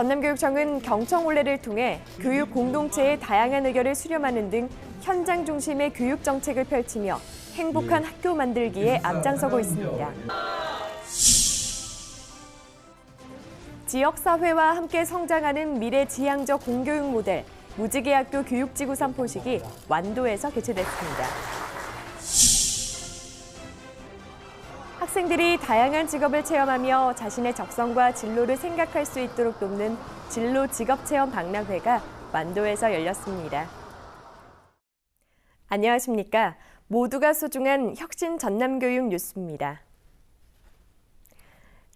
전남교육청은 경청올레를 통해 교육 공동체의 다양한 의견을 수렴하는 등 현장 중심의 교육 정책을 펼치며 행복한 학교 만들기에 앞장서고 있습니다. 지역사회와 함께 성장하는 미래지향적 공교육 모델 무지개학교 교육지구 선포식이 완도에서 개최됐습니다. 학생들이 다양한 직업을 체험하며 자신의 적성과 진로를 생각할 수 있도록 돕는 진로 직업체험 박람회가 완도에서 열렸습니다. 안녕하십니까? 모두가 소중한 혁신 전남교육 뉴스입니다.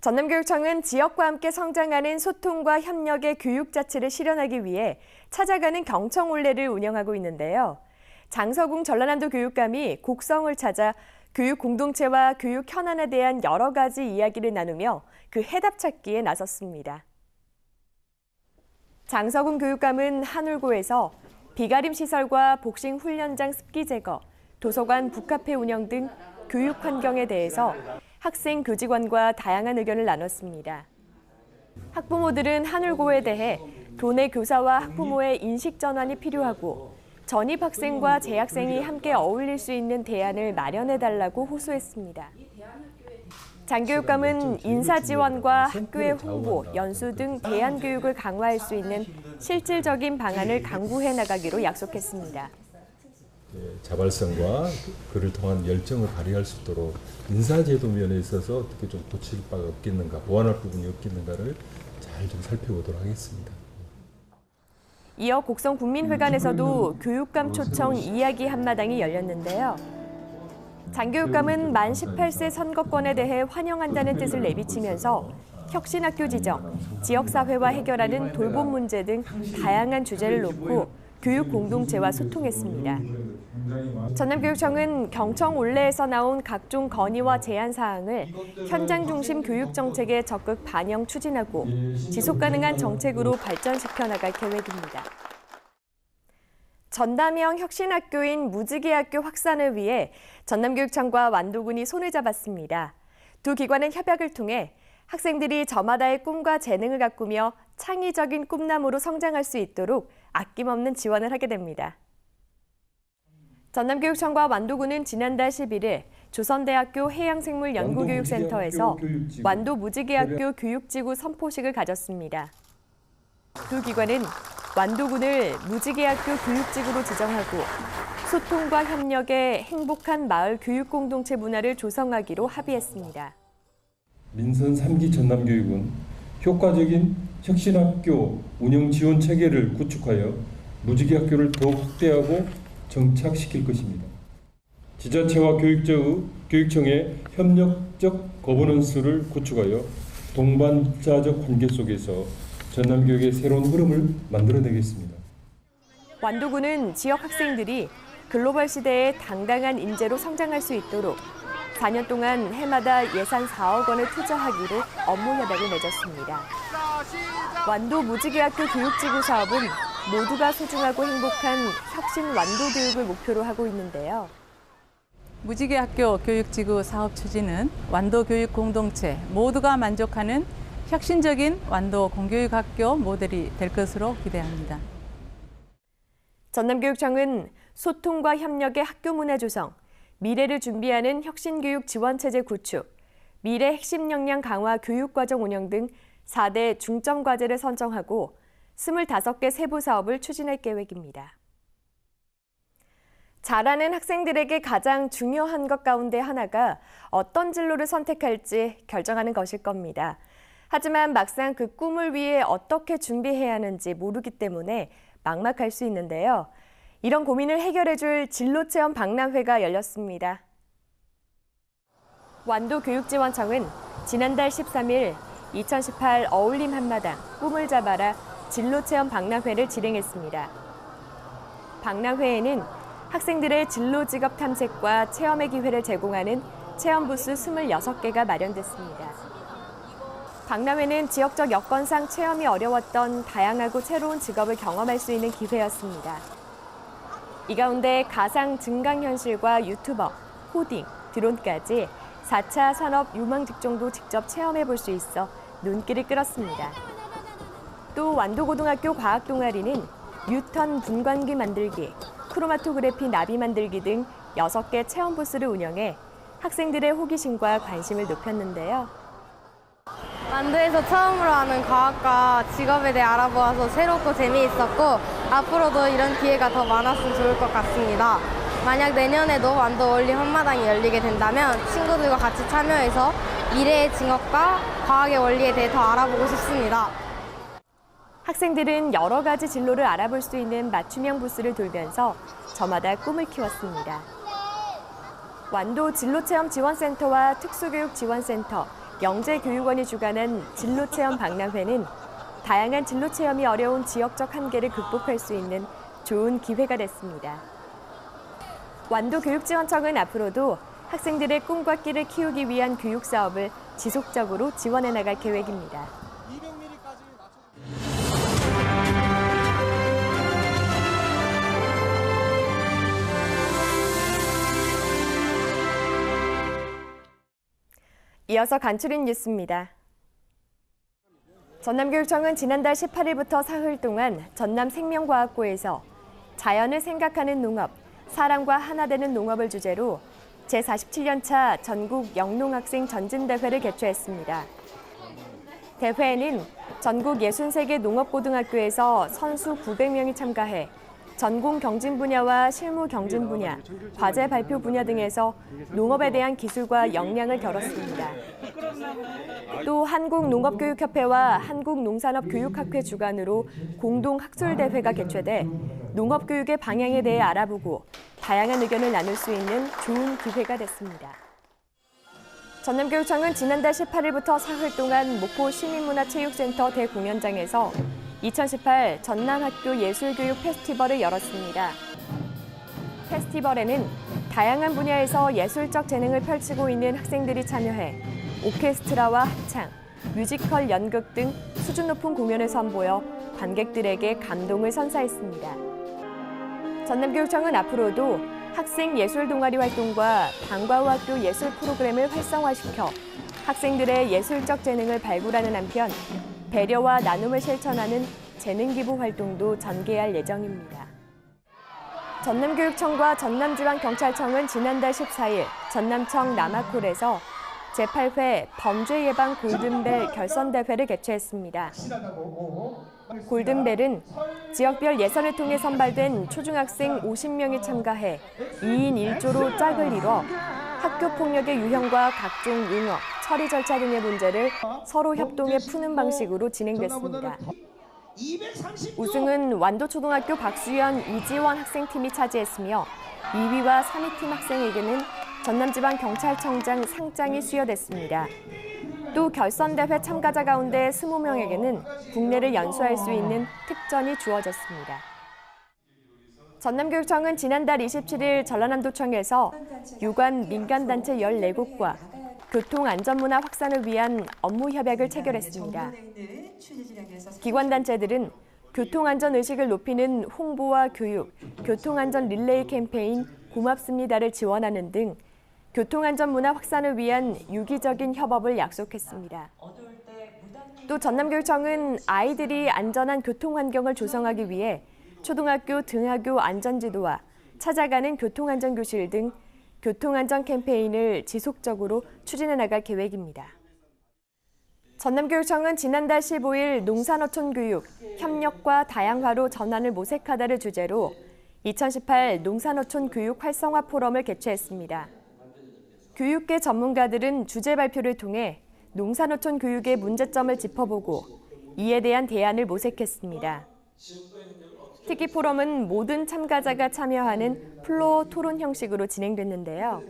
전남교육청은 지역과 함께 성장하는 소통과 협력의 교육 자체를 실현하기 위해 찾아가는 경청올레를 운영하고 있는데요. 장서궁 전라남도 교육감이 곡성을 찾아 교육 공동체와 교육 현안에 대한 여러 가지 이야기를 나누며 그 해답 찾기에 나섰습니다. 장서궁 교육감은 한울고에서 비가림 시설과 복싱 훈련장 습기 제거, 도서관 북카페 운영 등 교육 환경에 대해서 학생 교직원과 다양한 의견을 나눴습니다. 학부모들은 한울고에 대해 도내 교사와 학부모의 인식 전환이 필요하고 전입 학생과 재학생이 함께 어울릴 수 있는 대안을 마련해달라고 호소했습니다. 장 교육감은 인사 지원과 학교의 홍보, 연수 등 대안 교육을 강화할 수 있는 실질적인 방안을 강구해 나가기로 약속했습니다. 자발성과 그를 통한 열정을 발휘할 수 있도록 인사제도 면에 있어서 어떻게 좀 고칠 바가 없겠는가, 보완할 부분이 없겠는가를 잘 좀 살펴보도록 하겠습니다. 이어 곡성 국민회관에서도 교육감 초청 이야기 한마당이 열렸는데요. 장 교육감은 만 18세 선거권에 대해 환영한다는 뜻을 내비치면서 혁신학교 지정, 지역사회와 해결하는 돌봄 문제 등 다양한 주제를 놓고 교육 공동체와 소통했습니다. 전남교육청은 경청올레에서 나온 각종 건의와 제안 사항을 현장 중심 교육 정책에 적극 반영 추진하고 지속 가능한 정책으로 발전시켜 나갈 계획입니다. 전남형 혁신학교인 무지개학교 확산을 위해 전남교육청과 완도군이 손을 잡았습니다. 두 기관은 협약을 통해 학생들이 저마다의 꿈과 재능을 가꾸며 창의적인 꿈나무로 성장할 수 있도록 아낌없는 지원을 하게 됩니다. 전남교육청과 완도군은 지난달 11일 조선대학교 해양생물연구교육센터에서 완도 무지개학교 교육지구 선포식을 가졌습니다. 두 기관은 완도군을 무지개학교 교육지구로 지정하고 소통과 협력의 행복한 마을 교육공동체 문화를 조성하기로 합의했습니다. 민선 3기 전남교육은 효과적인 혁신학교 운영 지원 체계를 구축하여 무지개학교를 더욱 확대하고 정착시킬 것입니다. 지자체와 교육청의 협력적 거버넌스를 구축하여 동반자적 관계 속에서 전남교육의 새로운 흐름을 만들어내겠습니다. 완도군은 지역 학생들이 글로벌 시대에 당당한 인재로 성장할 수 있도록 4년 동안 해마다 예산 4억 원을 투자하기로 업무 협약을 맺었습니다. 완도 무지개학교 교육지구 사업은 모두가 소중하고 행복한 혁신 완도 교육을 목표로 하고 있는데요. 무지개학교 교육지구 사업 추진은 완도 교육 공동체 모두가 만족하는 혁신적인 완도 공교육학교 모델이 될 것으로 기대합니다. 전남교육청은 소통과 협력의 학교 문화 조성, 미래를 준비하는 혁신교육 지원체제 구축, 미래 핵심 역량 강화 교육과정 운영 등 4대 중점 과제를 선정하고 25개 세부 사업을 추진할 계획입니다. 잘하는 학생들에게 가장 중요한 것 가운데 하나가 어떤 진로를 선택할지 결정하는 것일 겁니다. 하지만 막상 그 꿈을 위해 어떻게 준비해야 하는지 모르기 때문에 막막할 수 있는데요. 이런 고민을 해결해줄 진로체험 박람회가 열렸습니다. 완도교육지원청은 지난달 13일 2018 어울림 한마당 꿈을 잡아라 진로체험 박람회를 진행했습니다. 박람회에는 학생들의 진로 직업 탐색과 체험의 기회를 제공하는 체험 부스 26개가 마련됐습니다. 박람회는 지역적 여건상 체험이 어려웠던 다양하고 새로운 직업을 경험할 수 있는 기회였습니다. 이 가운데 가상 증강현실과 유튜버, 코딩, 드론까지 4차 산업 유망 직종도 직접 체험해 볼 수 있어 눈길을 끌었습니다. 또 완도고등학교 과학동아리는 뉴턴 분광기 만들기, 크로마토그래피 나비 만들기 등 6개 체험 부스를 운영해 학생들의 호기심과 관심을 높였는데요. 완도에서 처음으로 하는 과학과 직업에 대해 알아보아서 새롭고 재미있었고 앞으로도 이런 기회가 더 많았으면 좋을 것 같습니다. 만약 내년에도 완도 원리 한마당이 열리게 된다면 친구들과 같이 참여해서 미래의 직업과 과학의 원리에 대해 더 알아보고 싶습니다. 학생들은 여러 가지 진로를 알아볼 수 있는 맞춤형 부스를 돌면서 저마다 꿈을 키웠습니다. 완도 진로체험지원센터와 특수교육지원센터, 영재교육원이 주관한 진로체험 박람회는 다양한 진로체험이 어려운 지역적 한계를 극복할 수 있는 좋은 기회가 됐습니다. 완도교육지원청은 앞으로도 학생들의 꿈과 끼를 키우기 위한 교육 사업을 지속적으로 지원해 나갈 계획입니다. 이어서 간추린 뉴스입니다. 전남교육청은 지난달 18일부터 사흘 동안 전남생명과학고에서 자연을 생각하는 농업, 사람과 하나 되는 농업을 주제로 제47년차 전국 영농학생 전진대회를 개최했습니다. 대회에는 전국 63개 농업고등학교에서 선수 900명이 참가해 전공 경진 분야와 실무 경진 분야, 과제 발표 분야 등에서 농업에 대한 기술과 역량을 겨뤘습니다. 또 한국농업교육협회와 한국농산업교육학회 주관으로 공동 학술대회가 개최돼 농업교육의 방향에 대해 알아보고 다양한 의견을 나눌 수 있는 좋은 기회가 됐습니다. 전남교육청은 지난달 18일부터 사흘 동안 목포 시민문화체육센터 대공연장에서 2018 전남학교 예술교육 페스티벌을 열었습니다. 페스티벌에는 다양한 분야에서 예술적 재능을 펼치고 있는 학생들이 참여해 오케스트라와 합창, 뮤지컬 연극 등 수준 높은 공연을 선보여 관객들에게 감동을 선사했습니다. 전남교육청은 앞으로도 학생 예술 동아리 활동과 방과후 학교 예술 프로그램을 활성화시켜 학생들의 예술적 재능을 발굴하는 한편 배려와 나눔을 실천하는 재능기부 활동도 전개할 예정입니다. 전남교육청과 전남지방경찰청은 지난달 14일 전남청 남아콜에서 제8회 범죄예방 골든벨 결선대회를 개최했습니다. 골든벨은 지역별 예선을 통해 선발된 초중학생 50명이 참가해 2인 1조로 짝을 이뤄 학교폭력의 유형과 각종 용어, 처리 절차 등의 문제를 서로 협동해 푸는 방식으로 진행됐습니다. 우승은 완도초등학교 박수현, 이지원 학생팀이 차지했으며 2위와 3위 팀 학생에게는 전남지방경찰청장 상장이 수여됐습니다. 또 결선대회 참가자 가운데 20명에게는 국내를 연수할 수 있는 특전이 주어졌습니다. 전남교육청은 지난달 27일 전라남도청에서 유관 민간단체 14곳과 교통안전문화 확산을 위한 업무 협약을 체결했습니다. 기관단체들은 교통안전의식을 높이는 홍보와 교육, 교통안전 릴레이 캠페인 고맙습니다를 지원하는 등 교통안전문화 확산을 위한 유기적인 협업을 약속했습니다. 또 전남교육청은 아이들이 안전한 교통환경을 조성하기 위해 초등학교 등하교 안전지도와 찾아가는 교통안전교실 등 교통안전 캠페인을 지속적으로 추진해 나갈 계획입니다. 전남교육청은 지난달 15일 농산어촌 교육, 협력과 다양화로 전환을 모색하다를 주제로 2018 농산어촌 교육 활성화 포럼을 개최했습니다. 교육계 전문가들은 주제 발표를 통해 농산어촌 교육의 문제점을 짚어보고 이에 대한 대안을 모색했습니다. 특히 포럼은 모든 참가자가 참여하는 플로어 토론 형식으로 진행됐는데요.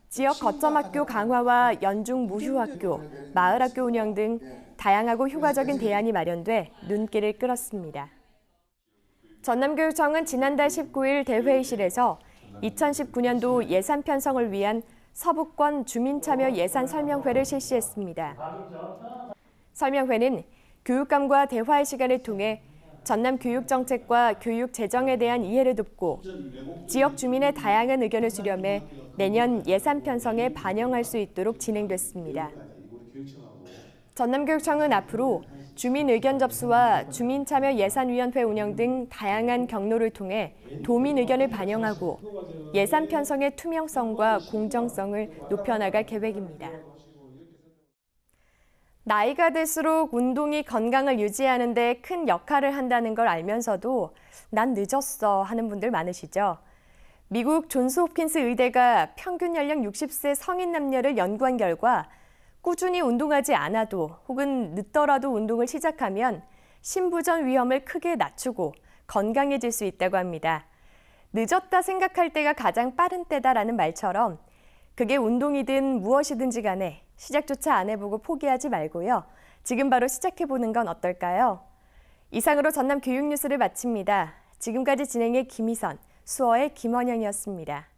지역 거점학교 강화와 연중 무휴학교, 마을학교 운영 등 다양하고 효과적인 대안이 마련돼 눈길을 끌었습니다. 전남교육청은 지난달 19일 대회의실에서 2019년도 예산 편성을 위한 서부권 주민참여 예산 설명회를 실시했습니다. 설명회는 교육감과 대화의 시간을 통해 전남 교육 정책과 교육 재정에 대한 이해를 돕고 지역 주민의 다양한 의견을 수렴해 내년 예산 편성에 반영할 수 있도록 진행됐습니다. 전남교육청은 앞으로 주민 의견 접수와 주민참여예산위원회 운영 등 다양한 경로를 통해 도민 의견을 반영하고 예산 편성의 투명성과 공정성을 높여나갈 계획입니다. 나이가 들수록 운동이 건강을 유지하는 데 큰 역할을 한다는 걸 알면서도 난 늦었어 하는 분들 많으시죠? 미국 존스 홉킨스 의대가 평균 연령 60세 성인 남녀를 연구한 결과 꾸준히 운동하지 않아도 혹은 늦더라도 운동을 시작하면 심부전 위험을 크게 낮추고 건강해질 수 있다고 합니다. 늦었다 생각할 때가 가장 빠른 때다라는 말처럼 그게 운동이든 무엇이든지 간에 시작조차 안 해보고 포기하지 말고요. 지금 바로 시작해보는 건 어떨까요? 이상으로 전남 교육뉴스를 마칩니다. 지금까지 진행의 김희선, 수어의 김원영이었습니다.